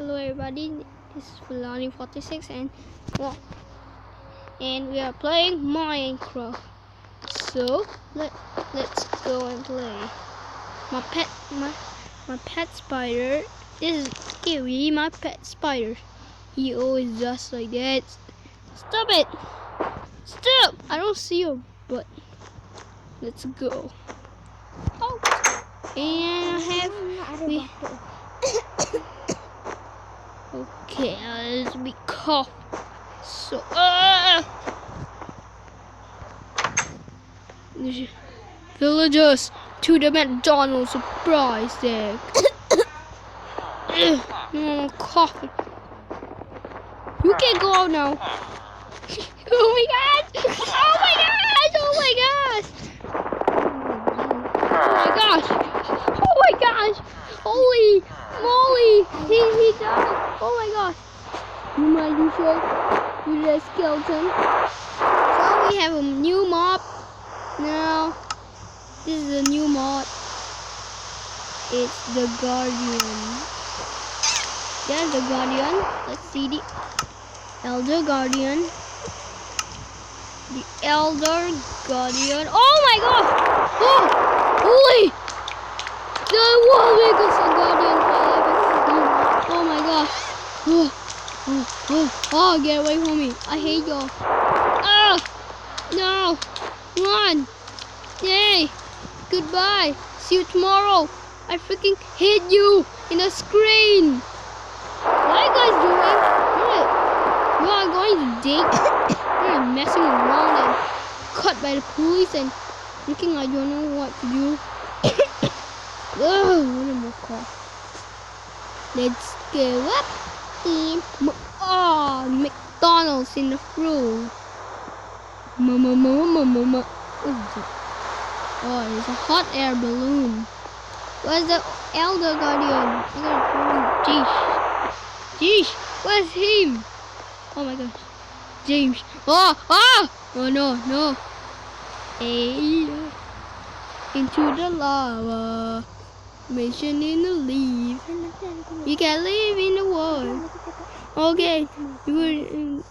Hello everybody, this is Fulani46 and we are playing Minecraft. So let's go and play. My pet spider. This is scary. My pet spider. He always does like that. Stop it! Stop! I don't see your butt. Let's go. Oh. And I have okay, let's be cough. So villagers to the McDonald's surprise egg. No coffee. You can go out now. Oh my god! Oh my god! Oh my gosh! Oh my gosh! Oh my gosh! Holy moly! He died! Oh my gosh! You mind you show you the skeleton? So we have a new mob. Now this is a new mod. It's the Guardian. There's the Guardian. Let's see the Elder Guardian. The Elder Guardian. Oh my god! Oh! Holy! The biggest Guardian I ever seen. Oh my gosh! Oh, get away from me. I hate y'all. Oh! No! Run! Yay! Goodbye! See you tomorrow! I freaking hate you in the screen! What are you guys doing? You are going to date? You're messing around and caught by the police and looking like you don't know what to do. Oh, one more call. Let's go up in McDonald's in the floor. What is it? Oh, it's a hot air balloon. Where's the Elder Guardian? I gotta find Jeesh, where's him? Oh my gosh. James. Oh no. Hey, into the lava. Mission in the leaf. You can live in the world. Okay, you will